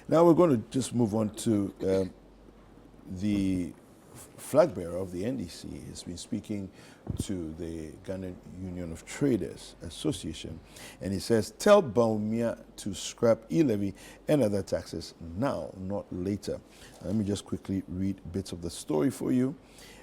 Now we're going to just move on to the flag bearer of the NDC has been speaking to the Ghana Union of Traders Association, and he says, tell Bawumia to scrap e-levy and other taxes now, not later. Let me just quickly read bits of the story for you.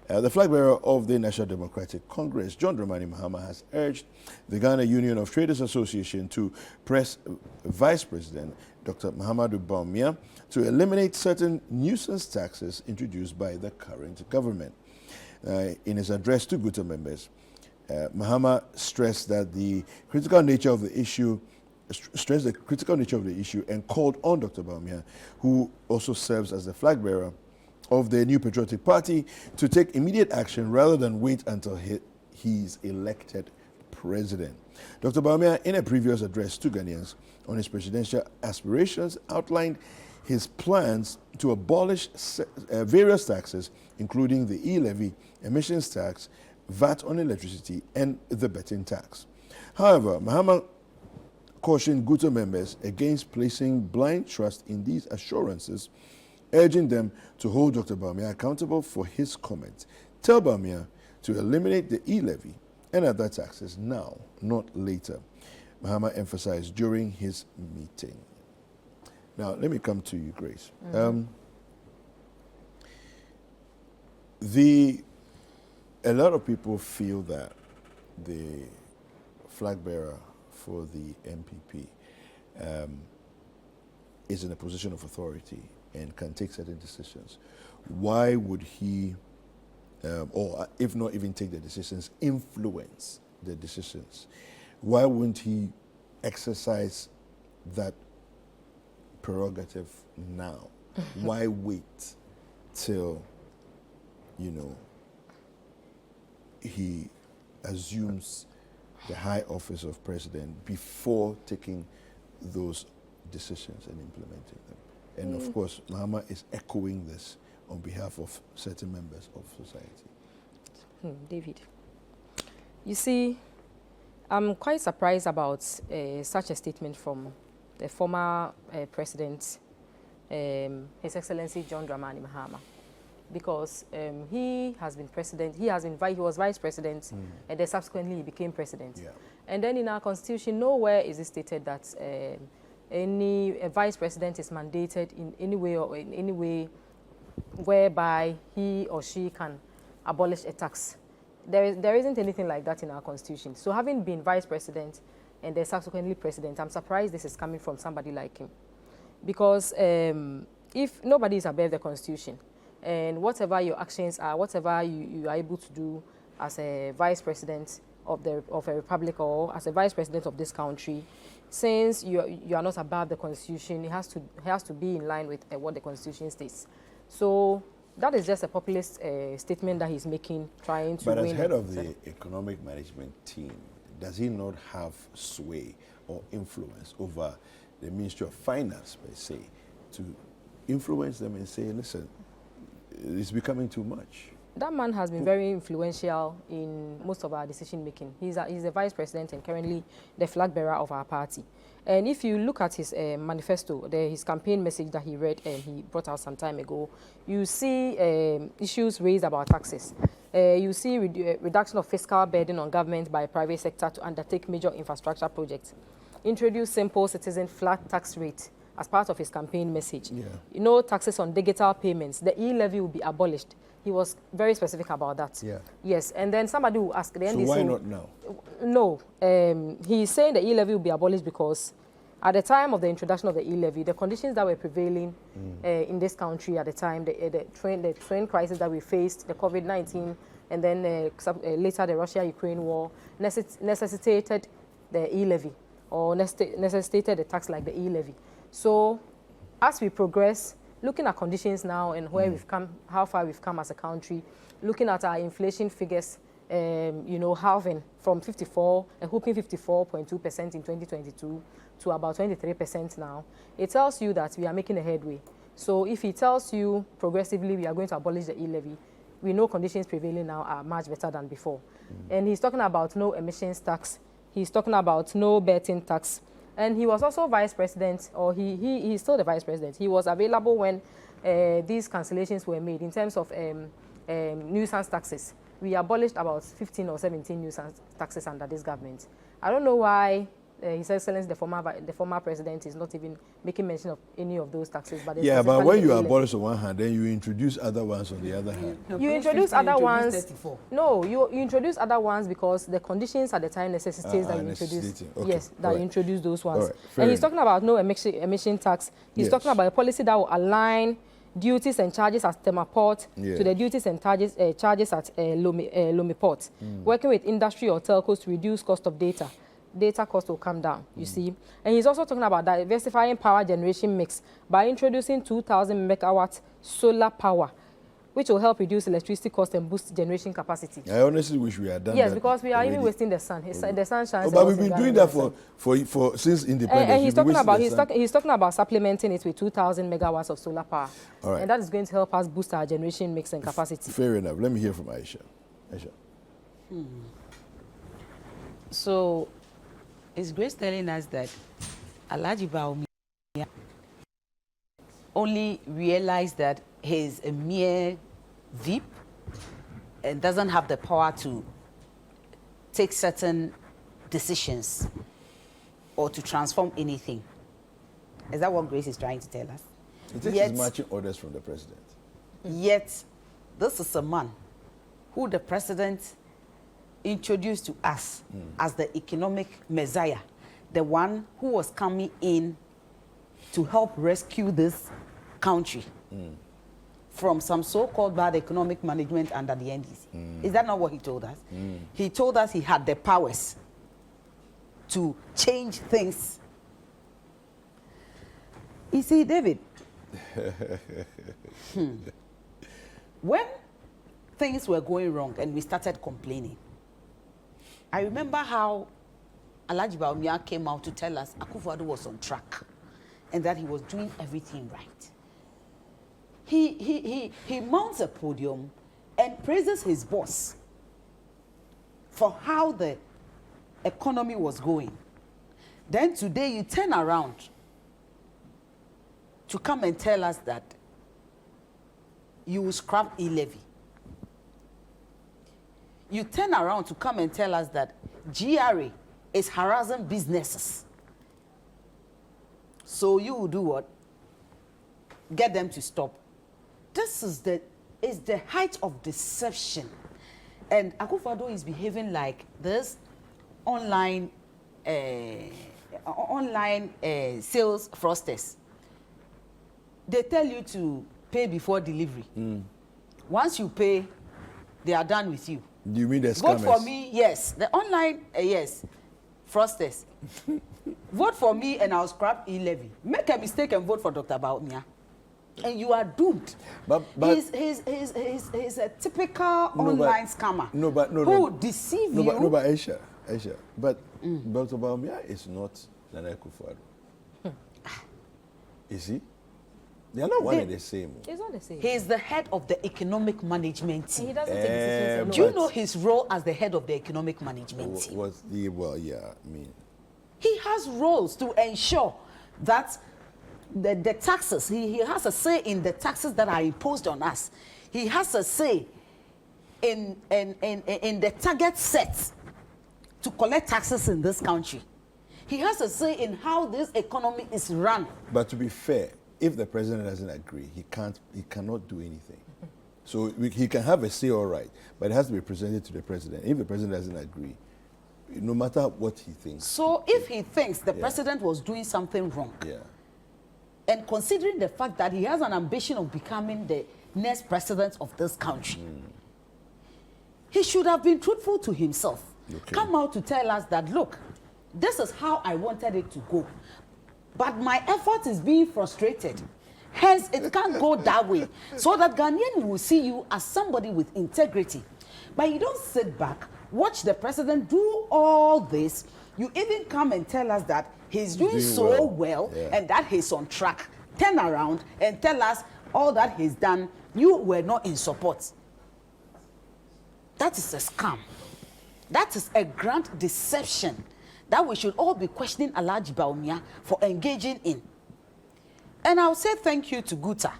The flag bearer of the National Democratic Congress, John Dramani Mahama, has urged the Ghana Union of Traders Association to press Vice President Dr. Mahamudu Bawumia to eliminate certain nuisance taxes introduced by the current government. In his address to GUTA members, Mahama stressed the critical nature of the issue and called on Dr. Bawumia, who also serves as the flag bearer of the New Patriotic Party, to take immediate action rather than wait until he's elected president. Dr. Bawumia, in a previous address to Ghanaians on his presidential aspirations, outlined his plans to abolish various taxes, including the e-levy, emissions tax, VAT on electricity, and the betting tax. However, Mahama cautioned GUTA members against placing blind trust in these assurances, urging them to hold Dr. Bawumia accountable for his comments. Tell Bawumia to eliminate the e-levy and other taxes now, not later, Mahama emphasized during his meeting. Now, let me come to you, Grace. A lot of people feel that the flag bearer for the MPP is in a position of authority and can take certain decisions. Why would he, or if not even take the decisions, influence the decisions? Why wouldn't he exercise that prerogative now? Why wait till, he assumes the high office of president before taking those decisions and implementing them? And of course, Mahama is echoing this on behalf of certain members of society. David, you see, I'm quite surprised about such a statement from the former president, His Excellency John Dramani Mahama, because he has been president, he was vice president, and then subsequently he became president. Yeah. And then in our constitution, nowhere is it stated that any vice president is mandated in any way or in any way whereby he or she can abolish a tax. There isn't anything like that in our constitution. So having been vice president and then subsequently president, I'm surprised this is coming from somebody like him. Because if nobody is above the constitution, and whatever your actions are, whatever you are able to do as a vice president of a republic or as a vice president of this country, since you are not above the constitution, it has to be in line with what the constitution states. So that is just a populist statement that he's making, trying to win. But as head of the economic management team, does he not have sway or influence over the Ministry of Finance, per se, to influence them and say, listen, it's becoming too much? That man has been very influential in most of our decision making. He's the vice president and currently the flag bearer of our party. And if you look at his manifesto, his campaign message that he read and he brought out some time ago, you see issues raised about taxes. You see reduction of fiscal burden on government by private sector to undertake major infrastructure projects. Introduce simple citizen flat tax rate as part of his campaign message. Yeah. Taxes on digital payments. The e-levy will be abolished. He was very specific about that. Yeah. Yes, and then somebody will ask the NDC. So why not now? No, he's saying the e-levy will be abolished because at the time of the introduction of the e-levy, the conditions that were prevailing in this country at the time, the train crisis that we faced, the COVID-19, and then later the Russia-Ukraine war, necessitated the e-levy or necessitated a tax like the e-levy. So as we progress, looking at conditions now and where we've come, how far we've come as a country, looking at our inflation figures, halving from 54.2% in 2022 to about 23% now, it tells you that we are making a headway. So if it tells you progressively we are going to abolish the e-levy, we know conditions prevailing now are much better than before. And he's talking about no emissions tax. He's talking about no betting tax. And he was also vice president, or he's still the vice president. He was available when these cancellations were made in terms of nuisance taxes. We abolished about 15 or 17 nuisance taxes under this government. I don't know why His Excellency, the former president, is not even making mention of any of those taxes. But yeah, but when you abolish on one hand, then you introduce other ones on the other hand. You introduce other ones. 34. No, you introduce other ones because the conditions at the time necessitates that you introduce. Okay. Yes, that you introduce those ones. Right. And he's talking about no emission tax. He's talking about a policy that will align duties and charges at Tema Port to the duties and charges at Lome Port, working with industry or telcos to reduce cost of data. Data cost will come down, you see. And he's also talking about diversifying power generation mix by introducing 2,000 megawatt solar power, which will help reduce electricity cost and boost generation capacity. I honestly wish we had done that. Yes, because we are even wasting the sun. The sun shines. But we've been doing that for since independence. And he's talking about supplementing it with 2,000 megawatts of solar power. All right. And that is going to help us boost our generation mix and capacity. Fair enough. Let me hear from Aisha. Aisha. So, is Grace telling us that Alhaji Bawumia only realized that he's a mere VIP and doesn't have the power to take certain decisions or to transform anything? Is that what Grace is trying to tell us? It takes marching orders from the president. Yet, this is a man who the president introduced to us as the economic messiah, the one who was coming in to help rescue this country from some so-called bad economic management under the NDC. Is that not what he told us? He told us he had the powers to change things. You see, David, when things were going wrong and we started complaining, I remember how Alhaji Bawumia came out to tell us Akufo-Addo was on track and that he was doing everything right. He mounts a podium and praises his boss for how the economy was going. Then today you turn around to come and tell us that you will scrap e-levy. You turn around to come and tell us that GRA is harassing businesses. So you will do what? Get them to stop. This is the height of deception. And Akufo-Addo is behaving like this online sales fraudsters. They tell you to pay before delivery. Once you pay, they are done with you. Do you mean the scammers? Vote for me, yes. The online, yes, fraudsters. Vote for me and I'll scrap e-levy. Make a mistake and vote for Dr. Bawumia, and you are doomed. But he's a typical online scammer who deceive you. But Aisha, but Dr. Bawumia is not Nana Akufo-Addo. Is he? They are not one and the same. He's not the same. He is the head of the economic management team. He doesn't take decisions alone. Do you know his role as the head of the economic management team? Well, yeah, I mean. He has roles to ensure that the taxes, he has a say in the taxes that are imposed on us. He has a say in the target set to collect taxes in this country. He has a say in how this economy is run. But to be fair, if the president doesn't agree, he cannot do anything. So he can have a say, all right, but it has to be presented to the president. If the president doesn't agree, no matter what he thinks. So if he thinks the president was doing something wrong, and considering the fact that he has an ambition of becoming the next president of this country, he should have been truthful to himself. Come out to tell us that, look, this is how I wanted it to go, but my effort is being frustrated. Hence, it can't go that way. So that Ghanaian will see you as somebody with integrity. But you don't sit back, watch the president do all this. You even come and tell us that he's doing so well and that he's on track. Turn around and tell us all that he's done, you were not in support. That is a scam. That is a grand deception that we should all be questioning Alhaji Bawumia for engaging in. And I'll say thank you to GUTA.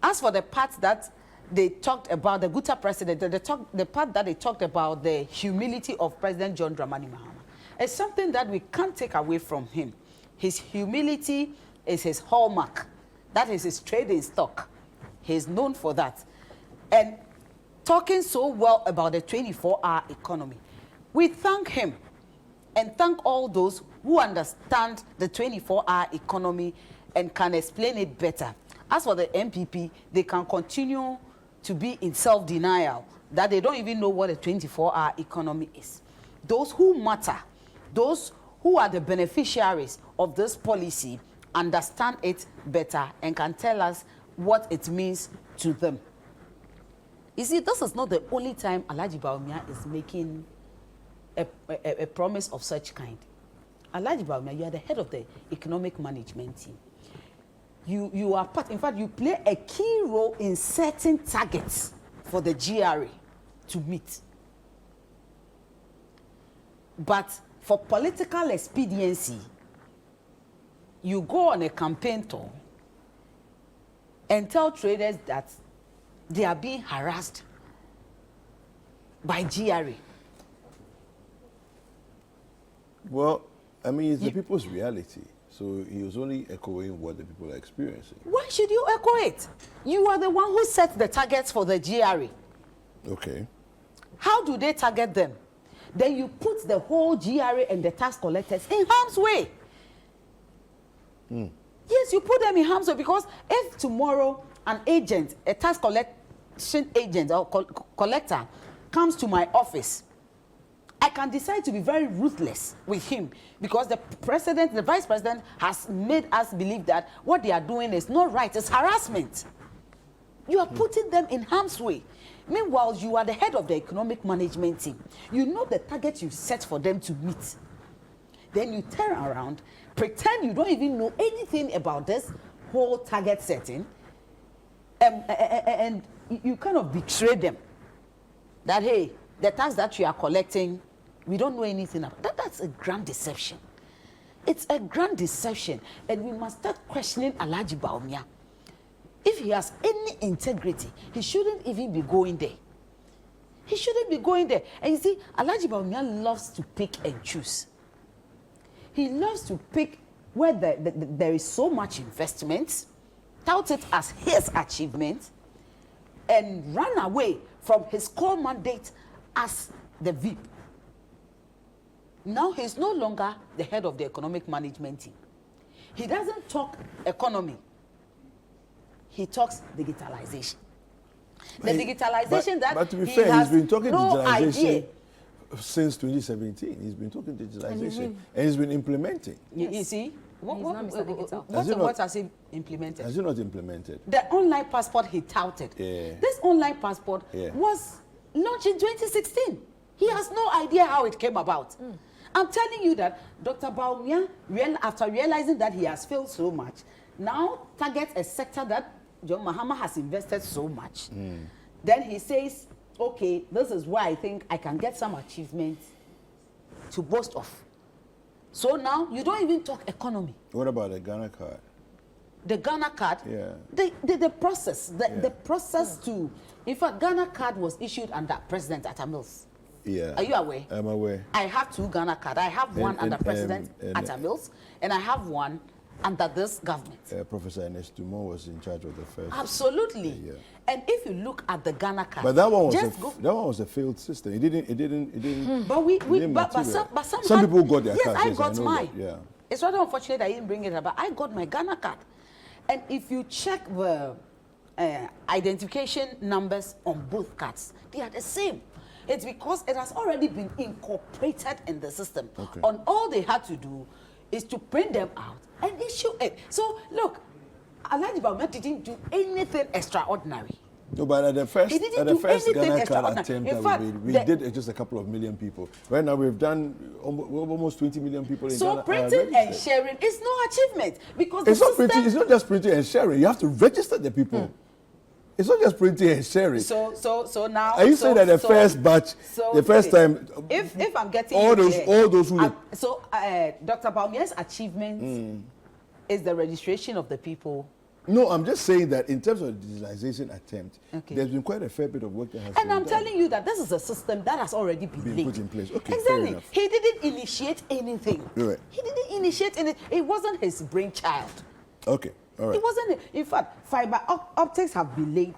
As for the part that they talked about, the GUTA president, the part that they talked about the humility of President John Dramani Mahama, it's something that we can't take away from him. His humility is his hallmark. That is his trading stock. He's known for that. And talking so well about the 24-hour economy, we thank him and thank all those who understand the 24-hour economy and can explain it better. As for the MPP, they can continue to be in self-denial that they don't even know what a 24-hour economy is. Those who matter, those who are the beneficiaries of this policy, understand it better and can tell us what it means to them. You see, this is not the only time Alhaji Bawumia is making a promise of such kind. Alhaji Bawumia, you are the head of the economic management team. You are part, in fact, you play a key role in setting targets for the GRA to meet. But for political expediency, you go on a campaign tour and tell traders that they are being harassed by GRA. Well, I mean, it's the people's reality. So he was only echoing what the people are experiencing. Why should you echo it? You are the one who set the targets for the GRA. Okay. How do they target them? Then you put the whole GRA and the tax collectors in harm's way. Yes, you put them in harm's way, because if tomorrow an agent, a tax collection agent or collector comes to my office, I can decide to be very ruthless with him, because the president, the vice president has made us believe that what they are doing is not right. It's harassment. You are putting them in harm's way. Meanwhile, you are the head of the economic management team. You know the target you set for them to meet. Then you turn around, pretend you don't even know anything about this whole target setting, and you kind of betray them. That, hey, the tax that you are collecting, we don't know anything about that. That's a grand deception. It's a grand deception, and we must start questioning Alhaji Bawumia. If he has any integrity, he shouldn't even be going there. He shouldn't be going there. And you see, Alhaji Bawumia loves to pick and choose. He loves to pick where there is so much investment, tout it as his achievement, and run away from his core mandate as the VIP. Now he's no longer the head of the economic management team. He doesn't talk economy. He talks digitalization. The digitalization but to be he fair, has he's been talking no digitalization idea. Since 2017. He's been talking digitalization and he's been implementing. You see? What has he implemented? Has he not implemented? The online passport he touted. Yeah. This online passport was launched in 2016. He has no idea how it came about. I'm telling you that Dr. Bawumia, after realizing that he has failed so much, now targets a sector that John Mahama has invested so much. Then he says, okay, this is why I think I can get some achievements to boast of. So now you don't even talk economy. What about the Ghana card? The Ghana card? Yeah. The process, the process to, in fact, Ghana card was issued under President Atta Mills. Yeah. Are you aware? I'm aware. I have two Ghana cards. I have one under President Atta Mills, and I have one under this government. Professor Ernest Dumont was in charge of the first. Absolutely. Yeah. And if you look at the Ghana card, but that one was a failed system. It didn't. But some people got their yes, cards. I got mine. Yeah. It's rather unfortunate I didn't bring it up, but I got my Ghana card. And if you check the identification numbers on both cards, they are the same. It's because it has already been incorporated in the system. Okay. And all they had to do is to print them out and issue it. So look, Alhaji Bawumia didn't do anything extraordinary. No, but at the first Ghana card attempt that we did just a couple of million people. Right now we've done almost 20 million people in Ghana. So printing and sharing is no achievement, because it's not just printing and sharing. You have to register the people. It's not just printing and sharing. So now. Are you saying that the first batch, the first time? If I'm getting all those who. Dr. Bawumia's achievement is the registration of the people. No, I'm just saying that in terms of the digitalization attempt, there's been quite a fair bit of work that has been done. And I'm telling you that this is a system that has already been put in place. Okay, exactly. He didn't initiate anything. Right. He didn't initiate anything. It wasn't his brainchild. Okay, all right. It wasn't. In fact, fiber optics have been laid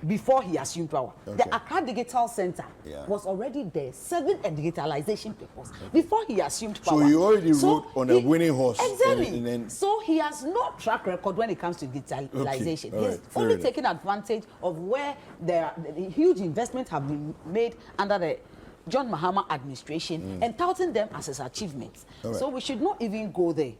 before he assumed power. Okay. The Accra Digital Center was already there, serving a digitalization purpose before he assumed power. So he already rode on a winning horse. Exactly. So he has no track record when it comes to digitalization. Okay. He's only taken advantage of where the huge investments have been made under the John Mahama administration and touting them as his achievements. So we should not even go there.